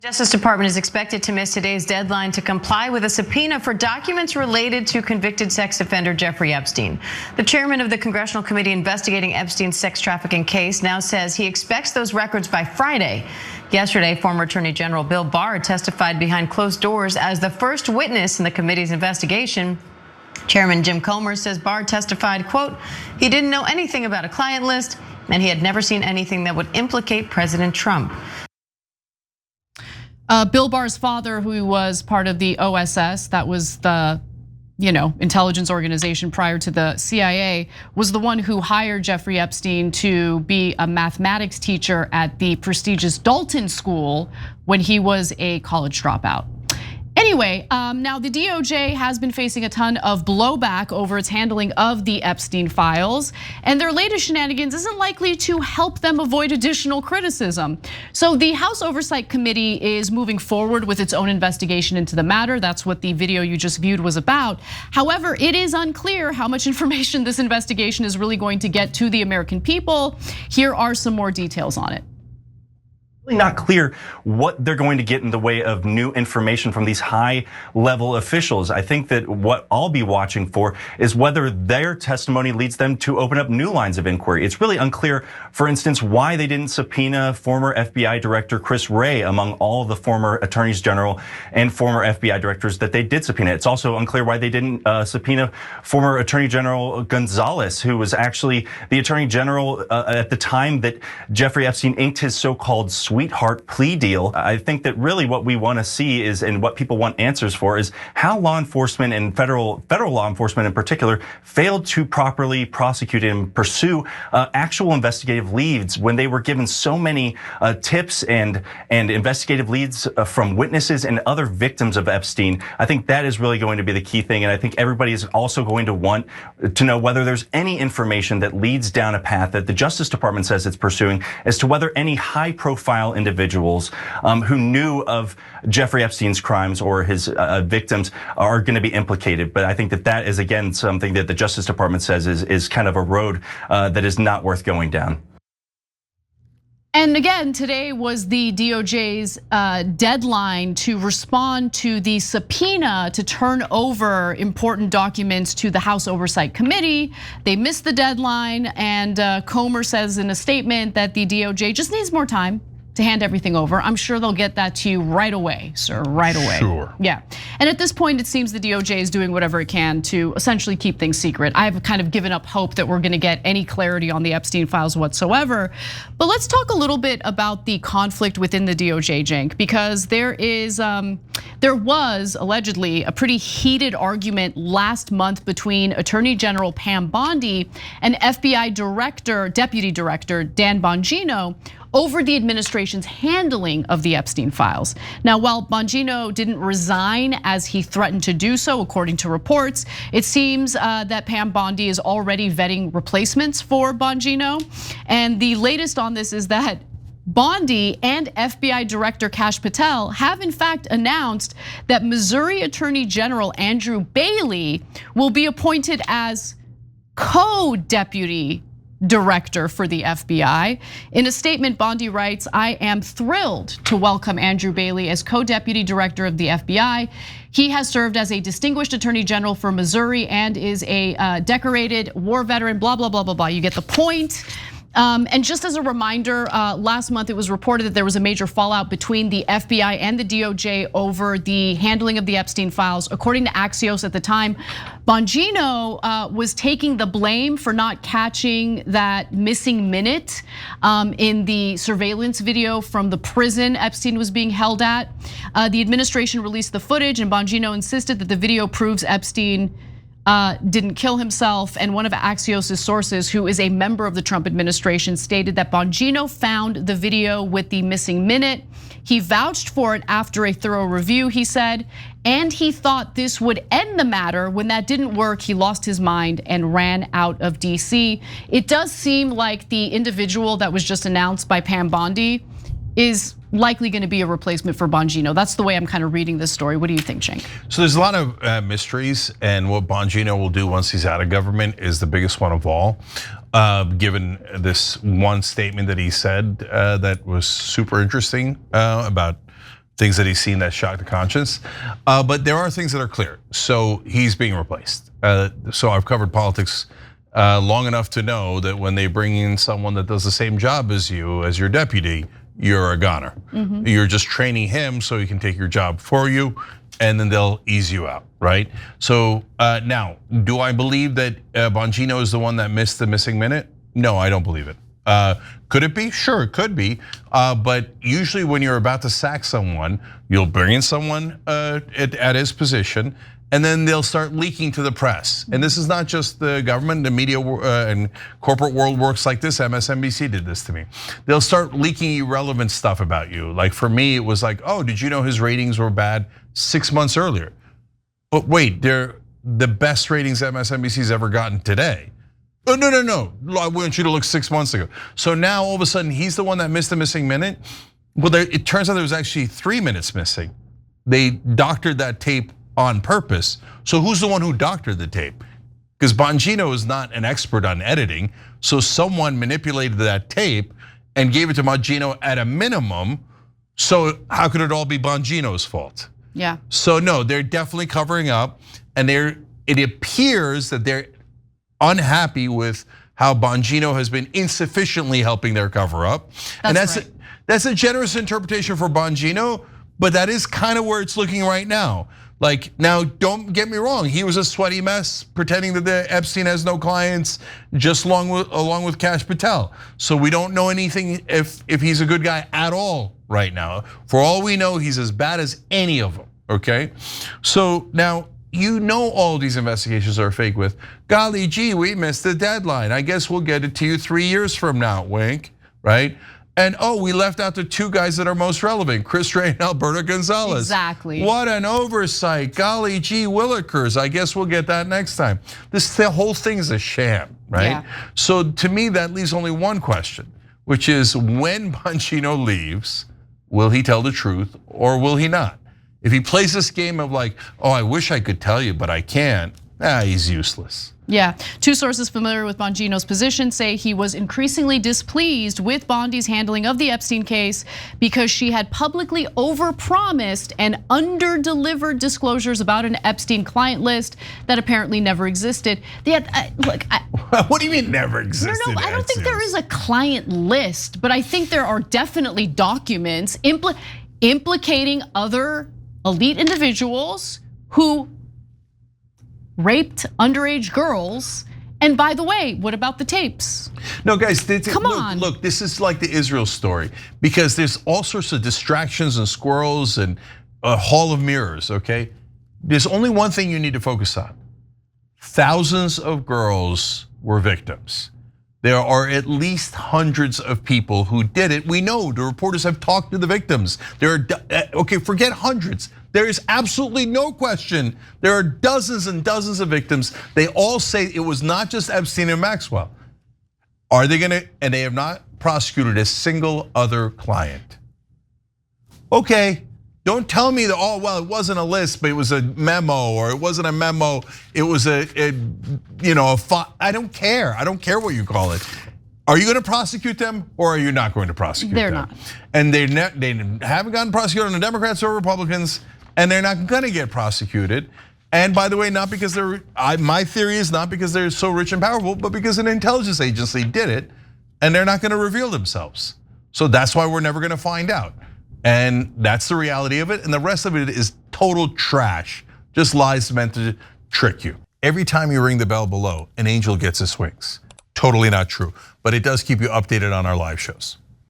Justice Department is expected to miss today's deadline to comply with a subpoena for documents related to convicted sex offender Jeffrey Epstein. The chairman of the congressional committee investigating Epstein's sex trafficking case now says he expects those records by Friday. Yesterday, former Attorney General Bill Barr testified behind closed doors as the first witness in the committee's investigation. Chairman Jim Comer says Barr testified, quote, he didn't know anything about a client list and he had never seen anything that would implicate President Trump. Bill Barr's father, who was part of the OSS, that was the intelligence organization prior to the CIA, was the one who hired Jeffrey Epstein to be a mathematics teacher at the prestigious Dalton School when he was a college dropout. Anyway, now the DOJ has been facing a ton of blowback over its handling of the Epstein files, and their latest shenanigans isn't likely to help them avoid additional criticism. So the House Oversight Committee is moving forward with its own investigation into the matter. That's what the video you just viewed was about. However, it is unclear how much information this investigation is really going to get to the American people. Here are some more details on it. Really not clear what they're going to get in the way of new information from these high-level officials. I think that what I'll be watching for is whether their testimony leads them to open up new lines of inquiry. It's really unclear, for instance, why they didn't subpoena former FBI Director Chris Wray among all the former attorneys general and former FBI directors that they did subpoena. It's also unclear why they didn't subpoena former Attorney General Gonzalez, who was actually the Attorney General at the time that Jeffrey Epstein inked his so-called sweetheart plea deal. I think that really what we want to see is, and what people want answers for, is how law enforcement and federal law enforcement in particular failed to properly prosecute and pursue actual investigative leads when they were given so many tips and investigative leads from witnesses and other victims of Epstein. I think that is really going to be the key thing, and I think everybody is also going to want to know whether there's any information that leads down a path that the Justice Department says it's pursuing as to whether any high-profile individuals who knew of Jeffrey Epstein's crimes or his victims are going to be implicated. But I think that is, again, something that the Justice Department says is kind of a road that is not worth going down. And again, today was the DOJ's deadline to respond to the subpoena to turn over important documents to the House Oversight Committee. They missed the deadline, and Comer says in a statement that the DOJ just needs more time to hand everything over. I'm sure they'll get that to you right away, sir, right away. Sure. Yeah, and at this point, it seems the DOJ is doing whatever it can to essentially keep things secret. I've kind of given up hope that we're gonna get any clarity on the Epstein files whatsoever. But let's talk a little bit about the conflict within the DOJ, Cenk, because there was allegedly a pretty heated argument last month between Attorney General Pam Bondi and FBI Deputy Director Dan Bongino over the administration's handling of the Epstein files. Now, while Bongino didn't resign as he threatened to do so, according to reports, it seems that Pam Bondi is already vetting replacements for Bongino. And the latest on this is that Bondi and FBI Director Kash Patel have in fact announced that Missouri Attorney General Andrew Bailey will be appointed as co-deputy director for the FBI. In a statement, Bondi writes, I am thrilled to welcome Andrew Bailey as co-deputy director of the FBI. He has served as a distinguished attorney general for Missouri and is a decorated war veteran, blah, blah, blah, blah, blah. You get the point. And just as a reminder, last month it was reported that there was a major fallout between the FBI and the DOJ over the handling of the Epstein files. According to Axios at the time, Bongino was taking the blame for not catching that missing minute in the surveillance video from the prison Epstein was being held at. The administration released the footage, and Bongino insisted that the video proves Epstein didn't kill himself. And one of Axios' sources, who is a member of the Trump administration, stated that Bongino found the video with the missing minute. He vouched for it after a thorough review, he said, and he thought this would end the matter. When that didn't work, he lost his mind and ran out of DC. It does seem like the individual that was just announced by Pam Bondi is likely going to be a replacement for Bongino. That's the way I'm kind of reading this story. What do you think, Cenk? So there's a lot of mysteries, and what Bongino will do once he's out of government is the biggest one of all. Given this one statement that he said that was super interesting about things that he's seen that shock the conscience. But there are things that are clear. So he's being replaced. So I've covered politics long enough to know that when they bring in someone that does the same job as you, as your deputy, you're a goner. You're just training him so he can take your job for you, and then they'll ease you out, right? So now, do I believe that Bongino is the one that missed the missing minute? No, I don't believe it. Could it be? Sure, it could be. But usually when you're about to sack someone, you'll bring in someone at his position, and then they'll start leaking to the press. And this is not just the government, the media and corporate world works like this. MSNBC did this to me. They'll start leaking irrelevant stuff about you. Like for me, it was like, oh, did you know his ratings were bad 6 months earlier? But wait, they're the best ratings MSNBC's ever gotten today. Oh, no, I want you to look 6 months ago. So now all of a sudden he's the one that missed the missing minute. Well, it turns out there was actually 3 minutes missing. They doctored that tape on purpose. So who's the one who doctored the tape? Because Bongino is not an expert on editing. So someone manipulated that tape and gave it to Bongino at a minimum. So how could it all be Bongino's fault? Yeah. So no, they're definitely covering up, and it appears that they're unhappy with how Bongino has been insufficiently helping their cover up. And that's a generous interpretation for Bongino, but that is kind of where it's looking right now. Like now, don't get me wrong, he was a sweaty mess pretending that the Epstein has no clients, just along with Kash Patel. So we don't know anything if he's a good guy at all right now. For all we know, he's as bad as any of them, okay? So now, you know all these investigations are fake with, golly gee, we missed the deadline. I guess we'll get it to you 3 years from now, wink, right? And oh, we left out the 2 guys that are most relevant, Chris Wray and Alberto Gonzalez. Exactly. What an oversight, golly gee willikers. I guess we'll get that next time. The whole thing is a sham, right? Yeah. So to me, that leaves only one question, which is when Bongino leaves, will he tell the truth or will he not? If he plays this game of like, oh, I wish I could tell you, but I can't, he's useless. Yeah, 2 sources familiar with Bongino's position say he was increasingly displeased with Bondi's handling of the Epstein case because she had publicly overpromised and underdelivered disclosures about an Epstein client list that apparently never existed. Look, what do you mean never existed? No, I don't think there is a client list, but I think there are definitely documents implicating other elite individuals who raped underage girls. And by the way, what about the tapes? No, guys, come on. Look, this is like the Israel story because there's all sorts of distractions and squirrels and a hall of mirrors, okay? There's only one thing you need to focus on. Thousands of girls were victims. There are at least hundreds of people who did it. We know the reporters have talked to the victims. There are, okay, forget hundreds. There is absolutely no question. There are dozens and dozens of victims. They all say it was not just Epstein and Maxwell. Are they gonna, and they have not prosecuted a single other client. Okay, don't tell me that, oh, well, it wasn't a list, but it was a memo, or it wasn't a memo, it was a I don't care. I don't care what you call it. Are you gonna prosecute them or are you not going to prosecute them? They're not. And they haven't gotten prosecuted on the Democrats or Republicans, and they're not gonna get prosecuted. And by the way, not because my theory is not because they're so rich and powerful, but because an intelligence agency did it, and they're not gonna reveal themselves. So that's why we're never gonna find out. And that's the reality of it. And the rest of it is total trash, just lies meant to trick you. Every time you ring the bell below, an angel gets his wings. Totally not true, but it does keep you updated on our live shows.